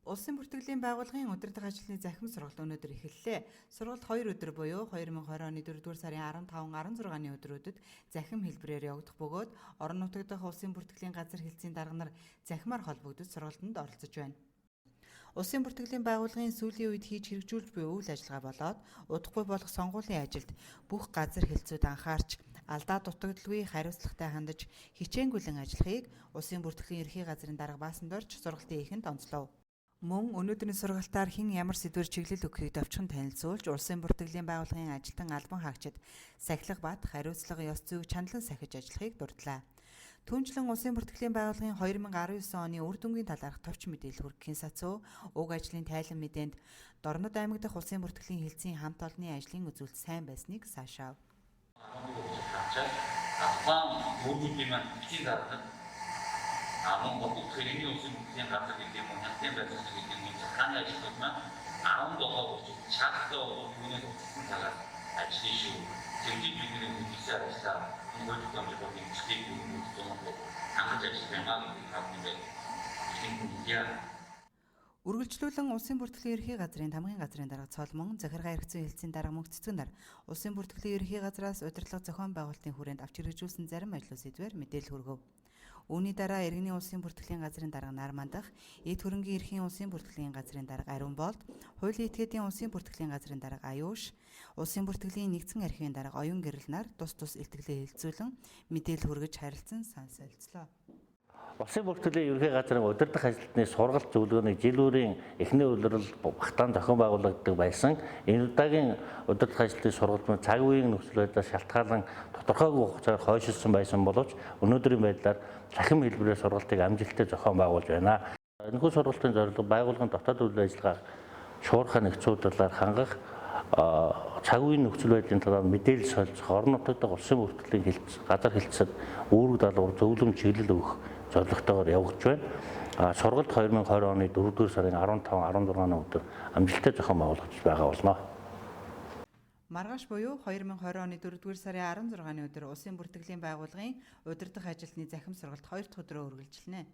Улсын бүртгэлийн байгууллагын удирдах ажлын захим сургалт өнөөдөр эхэллээ. Сургалт 2 өдөр буюу 2020 оны 4-р сарын 15-16-ны өдрүүдэд захим хэлбэрээр явагдах бөгөөд орон нутаг дахь улсын бүртгэлийн газар хэлтсийн дарга нар захимаар холбогдож сургалтанд оролцож байна. Улсын бүртгэлийн байгууллагын сүүлийн үед хийж хэрэгжүүлж буй үйл ажиллагаа болоод удахгүй болох сонгуулийн ажилд бүх газар хэлтсүүд анхаарч алдаа дутагдaltaгүй хариуцлагатай хандаж хичээнгүйлэн ажиллахыг улсын бүртгэлийн ерхий газрын дарга Баасан Дорж сургалтын эхэнд онцлов. Мөн өнөөдрийн сургалтаар хэн ямар сэдвэр чиглэл өгөхийг товчхон танилцуулж улсын бүртгэлийн байгууллагын ажилтан албан хаагчид сахилга бат хариуцлага ёс зүйг чандлан сахиж ажиллахыг дурдлаа. Түүнчлэн улсын бүртгэлийн байгууллагын 2019 оны үр дүнгийн талаарх товч мэдээлэл хүргэхийн сацуу уг ажлын тайлан мэдээнд Дорнод аймаг дахь улсын бүртгэлийн хэлтсийн хамт олонны ажлын үзүүлэлт сайн байсныг саашаав. Амон бодол тренингийн улсын бүртгэлийн газар гэдэг юм уу хяналтын байдлаар гэдэг юм захааны ажлууд маань 17 чаттай үүнээс утсан талаас ажиллаж шүү. Тэгвэл бидний хүмүүсээ ажиллаа энэ хөдөлгөөнд имжлийг үүсгэх хангаж ажиллах юмаа гэдэг хавьд ихэнхийдээ Үргэлжлүүлэн улсын бүртгэлийн ерхий газрын тамгын газрын дарга Цолмон, захиргаа эрхцэн хэлтсийн дарга Мөнх Цэцгэн нар улсын бүртгэлийн ерхий газраас удирдлага зохион байгуулалтын хүрээнд авч хэрэгжүүлсэн зарим ажлын сэдвээр мэдээлэл хүргэв. Үүний дараа иргэний улсын бүртгэлийн газрын дарга Нарман дахь, эд хөрөнгийн эрхийн улсын бүртгэлийн газрын дарга Ариун Болд, хуулийн этгээдийн улсын бүртгэлийн газрын дарга Аюуш, улсын бүртгэлийн нэгдсэн архивын дарга Оюн Гэрэл нар тус илтгэлээ хэлэлцүүлэн мэдээлэл хүргэж харилцан солилцлоо. Улсын бүртгэлийн ерхий газрын удирдах ажилтны сургалт зөвлөгөөнийг жил бүрийн эхний улирал багтаан зохион байгуулагддаг байсан. Энэ удаагийн удирдах ажилтны сургалт нь цаг үеийн нөхцөл байдлаас шалтгаалan тодорхойгүй хугацаар хойшилсан байсан боловч өнөөдрийн байдлаар захим хэлбэрээр сургалтыг амжилттай зохион байгуулж байна. Энэхүү сургалтын зорилго байгууллагын дотоод үйл ажиллагааг шуурхай нөхцөлөдлөөр хангах, цаг үеийн нөхцөл байдлын талаар мэдээлэл солилцох, орон нутаг дахь улсын бүртгэлийн газар хэлтсэд үүрэг даалгавар зөвлөм чиглэл өгөх зорилготойгоор явагдаж байна. Сургалт 2020 оны 4-р сарын 15-16-ны өдөр амжилттай зохион байгуулагдаж байгаа болно. Маргааш буюу 2020 оны 4-р сарын 16-ны өдөр улсын бүртгэлийн байгууллагын удирдах ажилтны захим сургалт 2 дахь өдрөө үргэлжилнэ.